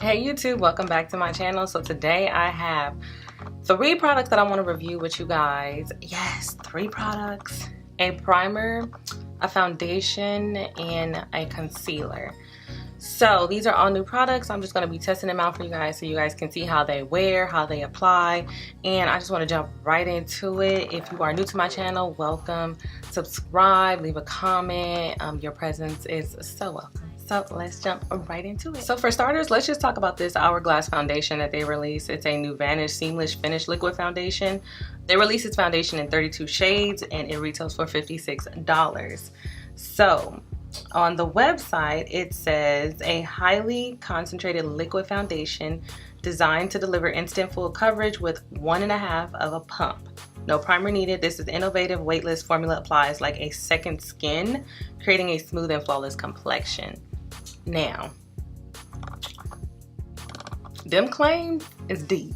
Hey YouTube, welcome back to my channel. So today I have 3 products that I want to review with you guys. Yes, 3 products: a primer, a foundation, and a concealer. So these are all new products. I'm just going to be testing them out for you guys so you guys can see how they wear, how they apply, and I just want to jump right into it. If you are new to my channel, welcome. Subscribe, leave a comment. Your presence is so welcome. So let's jump right into it. So for starters, let's just talk about this Hourglass foundation that they released. It's a new Vanish Seamless Finish Liquid Foundation. They released this foundation in 32 shades and it retails for $56. So on the website, it says a highly concentrated liquid foundation designed to deliver instant full coverage with 1.5 of a pump. No primer needed. This is innovative, weightless formula applies like a second skin, creating a smooth and flawless complexion. Now, them claims is deep.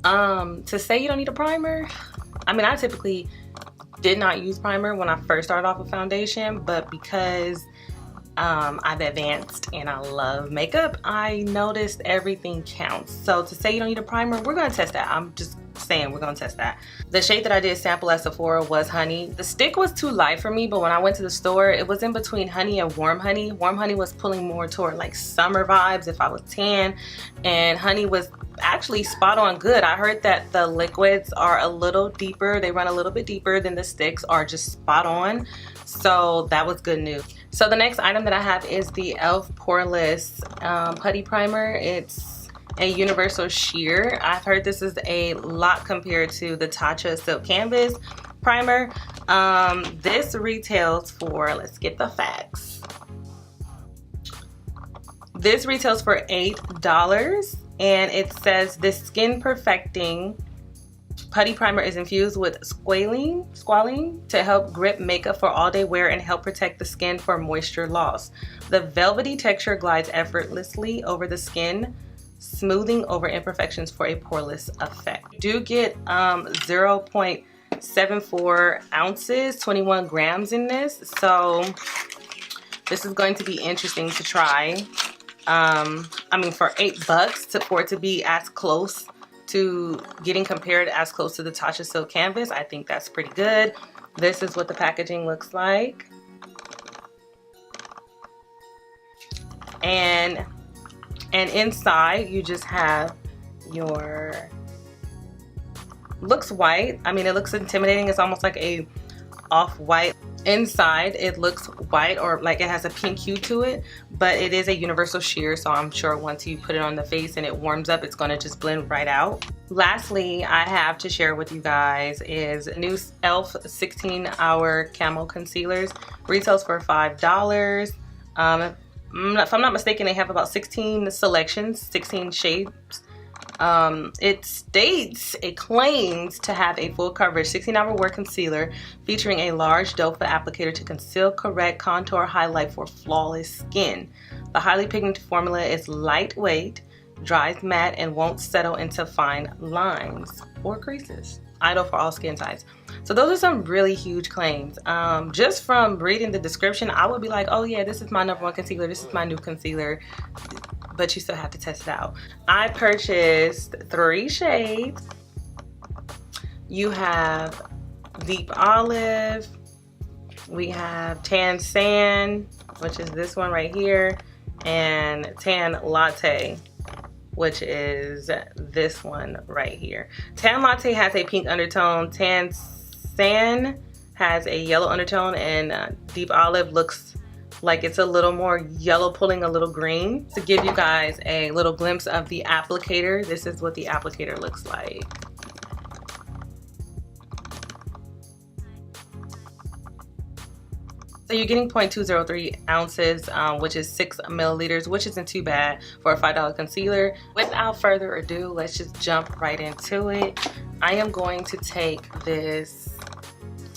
To say you don't need a primer, I mean, I typically did not use primer when I first started off with foundation, but because I've advanced and I love makeup, I noticed everything counts. So to say you don't need a primer, we're gonna test that. I'm just saying we're gonna test that. The shade that I did sample at Sephora was Honey. The stick was too light for me, but when I went to the store, it was in between Honey and Warm Honey. Warm Honey was pulling more toward like summer vibes if I was tan, and Honey was actually spot on good. I heard that the liquids are a little deeper. They run a little bit deeper than the sticks are just spot on. So that was good news. So the next item that I have is the e.l.f. Poreless Putty Primer. It's a universal sheer. I've heard this is a lot compared to the Tatcha Silk Canvas Primer. This retails for, let's get the facts. This retails for $8, and it says this skin perfecting putty primer is infused with squalene to help grip makeup for all day wear and help protect the skin for moisture loss. The velvety texture glides effortlessly over the skin, smoothing over imperfections for a poreless effect. You do get 0.74 ounces, 21 grams in this, so this is going to be interesting to try. I mean, for $8 for it to be as close to getting compared as close to the Tatcha Silk Canvas, I think that's pretty good. This is what the packaging looks like. And inside you just have your, looks white. I mean, it looks intimidating. It's almost like a off-white. Inside it looks white, or like it has a pink hue to it, but it is a universal sheer, so I'm sure once you put it on the face and it warms up, it's going to just blend right out. Lastly, I have to share with you guys is new e.l.f. 16-hour Camo concealers. Retails for $5. If I'm not mistaken, they have about 16 selections, 16 shades. It claims to have a full coverage 16-hour wear concealer featuring a large doe foot applicator to conceal, correct, contour, highlight for flawless skin. The highly pigmented formula is lightweight, dries matte, and won't settle into fine lines or creases. Ideal for all skin types. So those are some really huge claims. Just from reading the description, I would be like, oh yeah, this is my #1 concealer, this is my new concealer. But you still have to test it out. I purchased 3 shades. You have Deep Olive, we have Tan Sand, which is this one right here, and Tan Latte, which is this one right here. Tan Latte has a pink undertone, Tan Sand has a yellow undertone, and Deep Olive looks like it's a little more yellow pulling a little green. To give you guys a little glimpse of the applicator, this is what the applicator looks like. So you're getting 0.203 ounces, which is 6 milliliters, which isn't too bad for a $5 concealer. Without further ado, let's just jump right into it. I am going to take this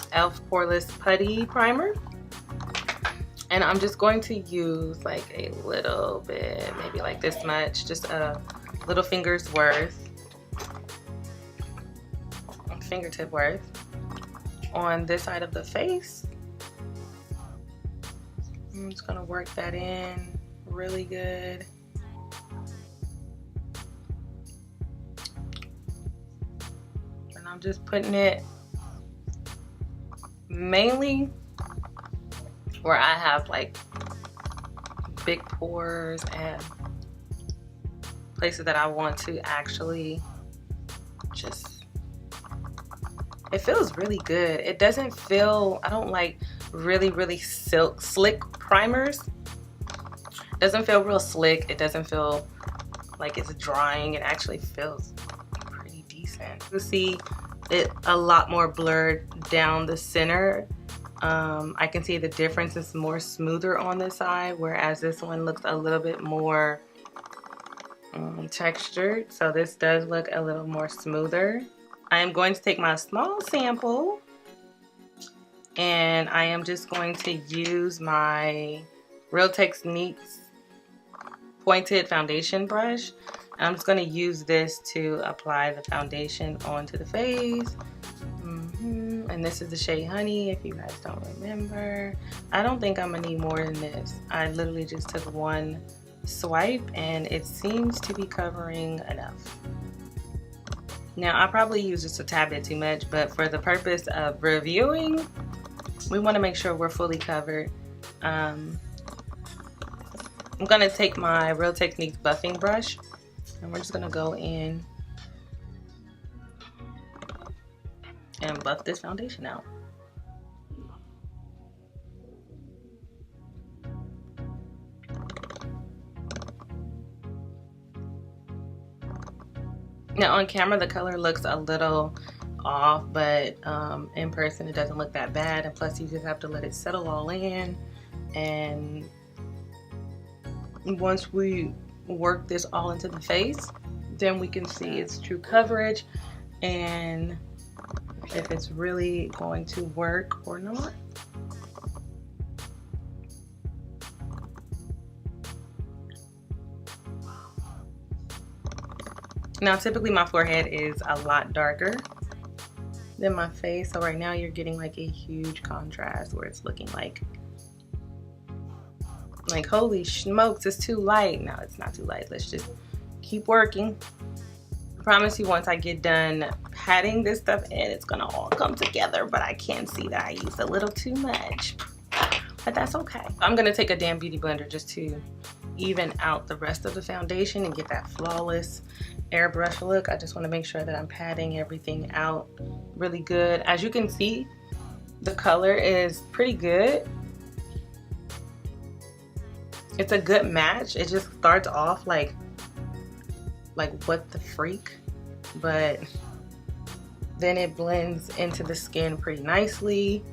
e.l.f. Poreless Putty Primer, and I'm just going to use like a little bit, maybe like this much, just a little finger's worth, fingertip worth on this side of the face. I'm just gonna work that in really good. I'm just putting it mainly where I have like big pores and places that I want to actually just, it feels really good. It doesn't feel, I don't like really slick primers. It doesn't feel real slick. It doesn't feel like it's drying. It actually feels pretty decent. You see it a lot more blurred down the center. I can see the difference is more smoother on this side, whereas this one looks a little bit more textured. So this does look a little more smoother. I am going to take my small sample and I am just going to use my Real Techniques pointed foundation brush. I'm just going to use this to apply the foundation onto the face. And this is the shade Honey, if you guys don't remember. I don't think I'm gonna need more than this. I literally just took one swipe and it seems to be covering enough. Now I probably use just a tad bit too much, but for the purpose of reviewing, we want to make sure we're fully covered. I'm gonna take my Real Techniques buffing brush and we're just gonna go in and buff this foundation out. Now on camera the color looks a little off, but in person it doesn't look that bad, and plus you just have to let it settle all in, and once we work this all into the face, then we can see its true coverage and if it's really going to work or not. Now typically my forehead is a lot darker than my face, so right now you're getting like a huge contrast where it's looking like holy smokes, it's too light. No, it's not too light. Let's just keep working. I promise you, once I get done patting this stuff in, it's gonna all come together, but I can see that I used a little too much, but that's okay. I'm gonna take a damn beauty blender just to even out the rest of the foundation and get that flawless airbrush look. I just want to make sure that I'm patting everything out really good. As you can see, the color is pretty good. It's a good match. It just starts off like what the freak, but then it blends into the skin pretty nicely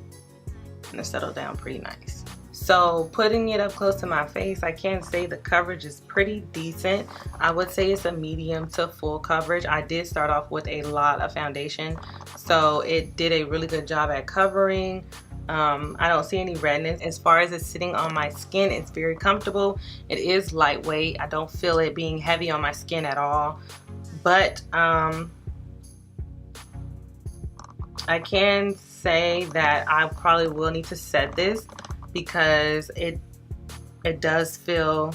and it settled down pretty nice. So putting it up close to my face, I can say the coverage is pretty decent. I would say it's a medium to full coverage. I did start off with a lot of foundation, so it did a really good job at covering. I don't see any redness. As far as it's sitting on my skin, it's very comfortable. It is lightweight. I don't feel it being heavy on my skin at all. But I can say that I probably will need to set this because it does feel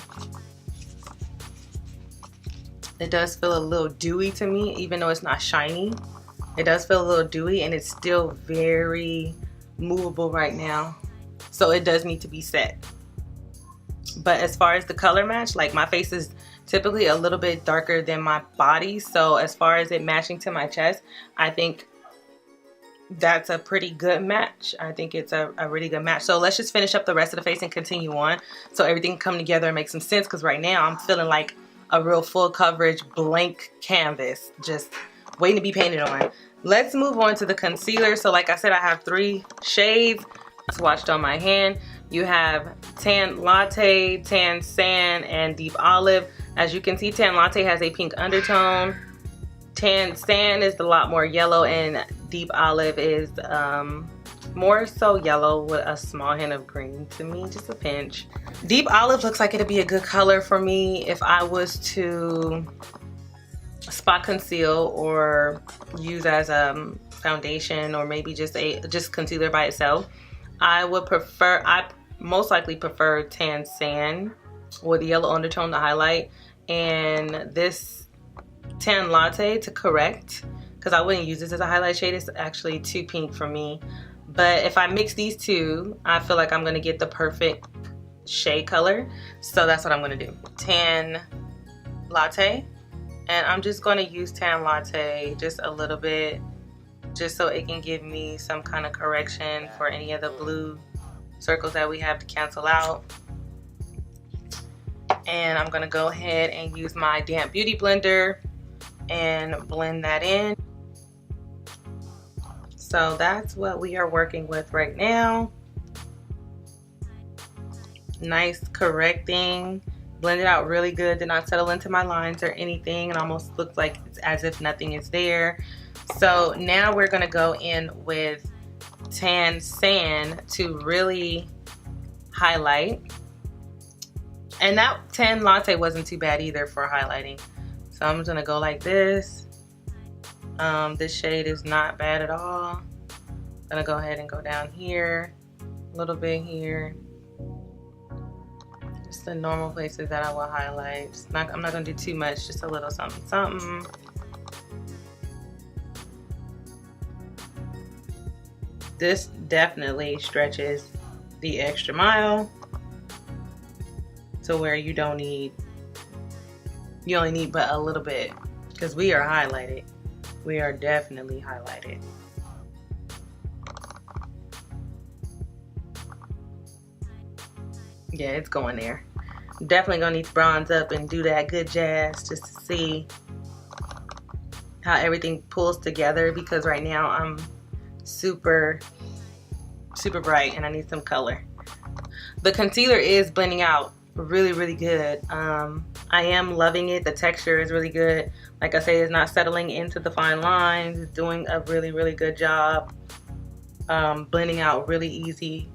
a little dewy to me, even though it's not shiny. It does feel a little dewy and it's still very movable right now, so it does need to be set. But as far as the color match, like my face is typically a little bit darker than my body, so as far as it matching to my chest, I think that's a pretty good match. I think it's a really good match. So let's just finish up the rest of the face and continue on so everything can come together and make some sense, because right now I'm feeling like a real full coverage blank canvas just waiting to be painted on. Let's move on to the concealer. So like I said, I have 3 shades swatched on my hand. You have Tan Latte, Tan Sand, and Deep Olive. As you can see, Tan Latte has a pink undertone. Tan Sand is a lot more yellow, and Deep Olive is more so yellow with a small hint of green to me, just a pinch. Deep Olive looks like it'd be a good color for me if I was to spot conceal or use as a foundation, or maybe just concealer by itself. I most likely prefer Tan Sand with the yellow undertone to highlight, and this Tan Latte to correct because I wouldn't use this as a highlight shade. It's actually too pink for me. But if I mix these two, I feel like I'm gonna get the perfect shade color. So that's what I'm gonna do. Tan Latte. And I'm just gonna use Tan Latte just a little bit, just so it can give me some kind of correction for any of the blue circles that we have to cancel out. And I'm gonna go ahead and use my damp beauty blender and blend that in. So that's what we are working with right now. Nice correcting, blend it out really good, did not settle into my lines or anything. It almost looks like it's as if nothing is there. So now we're gonna go in with Tan Sand to really highlight. And that Tan Latte wasn't too bad either for highlighting. So I'm just gonna go like this. This shade is not bad at all. I'm gonna go ahead and go down here, a little bit here. Just the normal places that I will highlight. I'm not gonna do too much, just a little something, something. This definitely stretches the extra mile to where you only need but a little bit, because we are highlighted. We are definitely highlighted. Yeah, it's going there. Definitely gonna need to bronze up and do that good jazz just to see how everything pulls together, because right now I'm super bright and I need some color. The concealer is blending out really good. I am loving it. The texture is really good. Like I say, it's not settling into the fine lines. It's doing a really good job. Blending out really easy.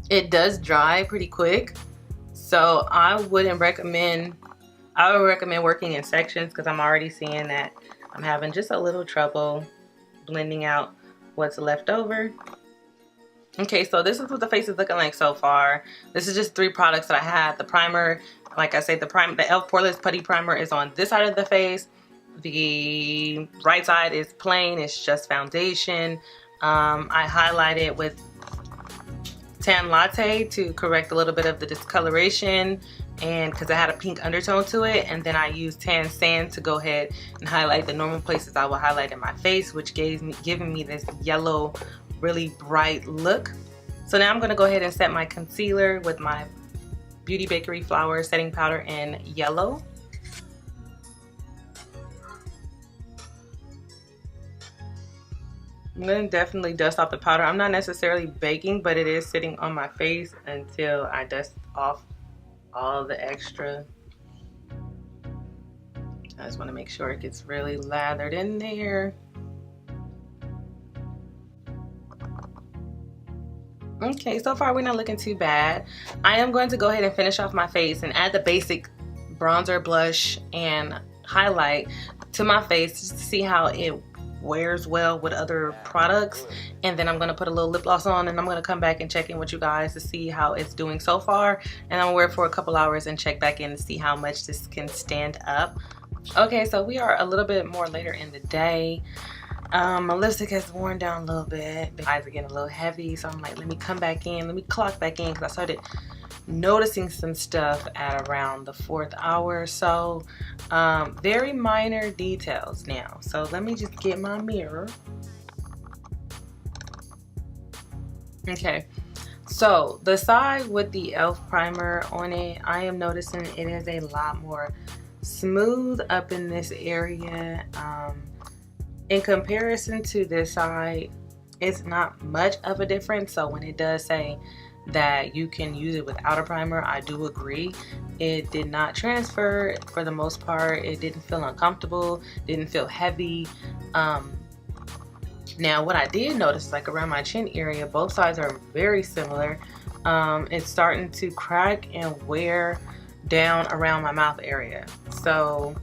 It does dry pretty quick, so I would recommend working in sections, because I'm already seeing that I'm having just a little trouble blending out what's left over. Okay, so this is what the face is looking like so far. This is just 3 products that I had. The primer, like I said, the e.l.f. Poreless Putty Primer is on this side of the face. The right side is plain, it's just foundation. I highlighted with Tan Latte to correct a little bit of the discoloration, and because I had a pink undertone to it, and then I used Tan Sand to go ahead and highlight the normal places I will highlight in my face, which giving me this yellow, really bright look. So now I'm going to go ahead and set my concealer with my Beauty Bakery Flower setting powder in yellow. I'm going to definitely dust off the powder. I'm not necessarily baking, but it is sitting on my face until I dust off all the extra. I just want to make sure it gets really lathered in there. Okay, so far we're not looking too bad. I am going to go ahead and finish off my face and add the basic bronzer, blush, and highlight to my face just to see how it wears well with other products. And then I'm going to put a little lip gloss on, and I'm going to come back and check in with you guys to see how it's doing so far. And I'm going to wear it for a couple hours and check back in to see how much this can stand up. Okay, so we are a little bit more later in the day. My lipstick has worn down a little bit. My eyes are getting a little heavy, so I'm like, let me come back in, let me clock back in, because I started noticing some stuff at around the 4th hour or so. Very minor details now. So let me just get my mirror. Okay, so the side with the e.l.f. primer on it, I am noticing it is a lot more smooth up in this area. In comparison to this side, it's not much of a difference. So when it does say that you can use it without a primer, I do agree. It did not transfer for the most part. It didn't feel uncomfortable, didn't feel heavy. Now what I did notice, like around my chin area, both sides are very similar. It's starting to crack and wear down around my mouth area. So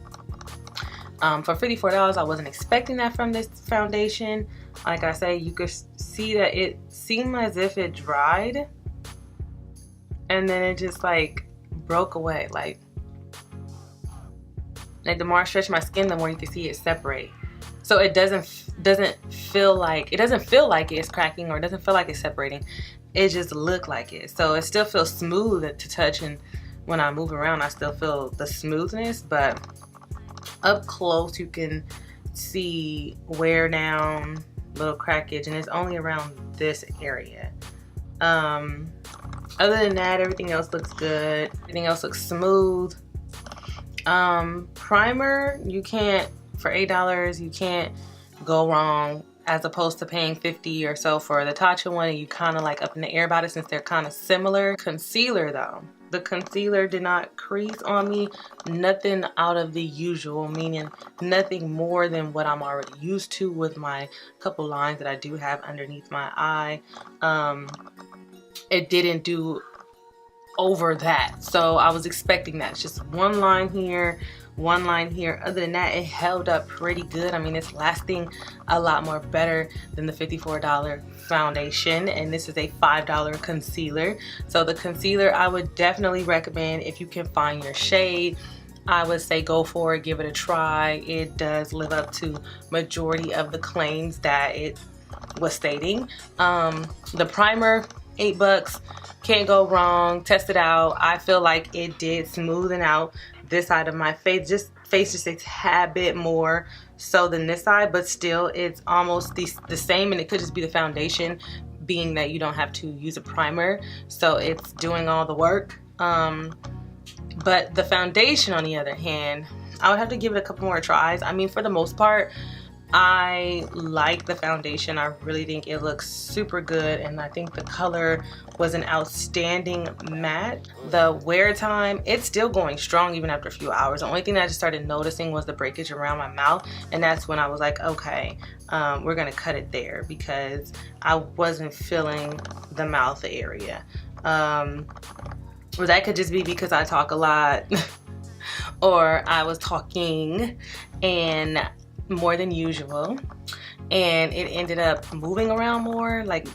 for $54, I wasn't expecting that from this foundation. Like I say, you could see that it seemed as if it dried. and then it just like broke away. Like the more I stretch my skin, the more you can see it separate. So it doesn't feel like it's cracking, or it doesn't feel like it's separating. It just looked like it. So it still feels smooth to touch, and when I move around I still feel the smoothness, but up close you can see wear down, little crackage, and it's only around this area. Other than that, everything else looks good. Everything else looks smooth. Primer, you can't, for $8, you can't go wrong, as opposed to paying $50 or so for the Tatcha one, and you kind of like up in the air about it since they're kind of similar. Concealer though, the concealer did not crease on me. Nothing out of the usual, meaning nothing more than what I'm already used to with my couple lines that I do have underneath my eye. It didn't do over that, so I was expecting that. It's just one line here, one line here. Other than that, it held up pretty good. I mean, it's lasting a lot more better than the $54 foundation, and this is a $5 concealer. So the concealer I would definitely recommend if you can find your shade. I would say go for it, give it a try. It does live up to majority of the claims that it was stating. The primer, $8, can't go wrong. Test it out. I feel like it did smoothen out this side of my face, just a tad bit more so than this side, but still it's almost the same, and it could just be the foundation, being that you don't have to use a primer, so it's doing all the work. But the foundation, on the other hand, I would have to give it a couple more tries. I mean, for the most part, I like the foundation. I really think it looks super good, and I think the color was an outstanding matte. The wear time, it's still going strong even after a few hours. The only thing that I just started noticing was the breakage around my mouth, and that's when I was like, okay, we're gonna cut it there, because I wasn't feeling the mouth area. Or that could just be because I talk a lot or I was talking and more than usual, and it ended up moving around more. Like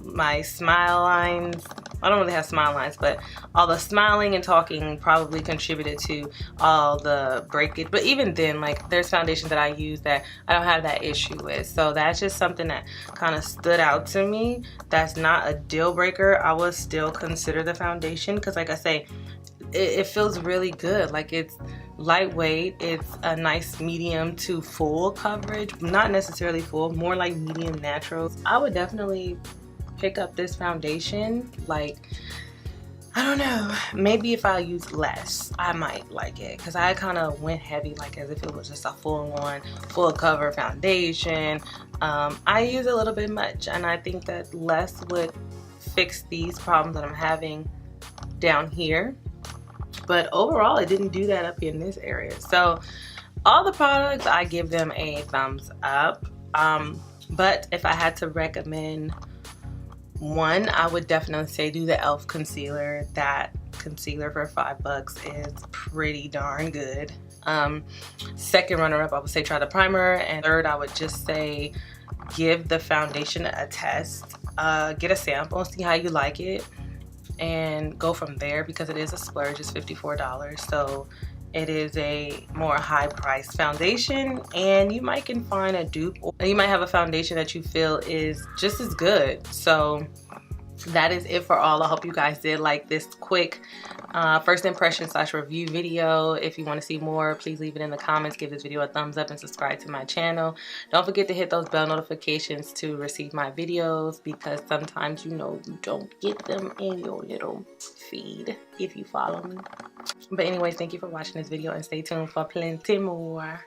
my smile lines, I don't really have smile lines, but all the smiling and talking probably contributed to all the breakage. But even then, like, there's foundations that I use that I don't have that issue with, so that's just something that kind of stood out to me. That's not a deal breaker. I would still consider the foundation, because like I say, it feels really good. Like, it's lightweight, it's a nice medium to full coverage, not necessarily full, more like medium natural. I would definitely pick up this foundation. Like, I don't know, maybe if I use less I might like it, because I kind of went heavy, like as if it was just a full-on full cover foundation. I use a little bit much, and I think that less would fix these problems that I'm having down here. But overall, it didn't do that up in this area. So all the products, I give them a thumbs up. But if I had to recommend one, I would definitely say do the e.l.f. concealer. That concealer for $5 is pretty darn good. Second runner-up, I would say try the primer. And third, I would just say give the foundation a test. Get a sample, see how you like it, and go from there, because it is a splurge. It's $54, so it is a more high priced foundation, and you might can find a dupe, or you might have a foundation that you feel is just as good. So that is it for all. I hope you guys did like this quick first impression / review video. If you want to see more, please leave it in the comments, give this video a thumbs up, and subscribe to my channel. Don't forget to hit those bell notifications to receive my videos, because sometimes, you know, you don't get them in your little feed if you follow me. But anyways, thank you for watching this video, and stay tuned for plenty more.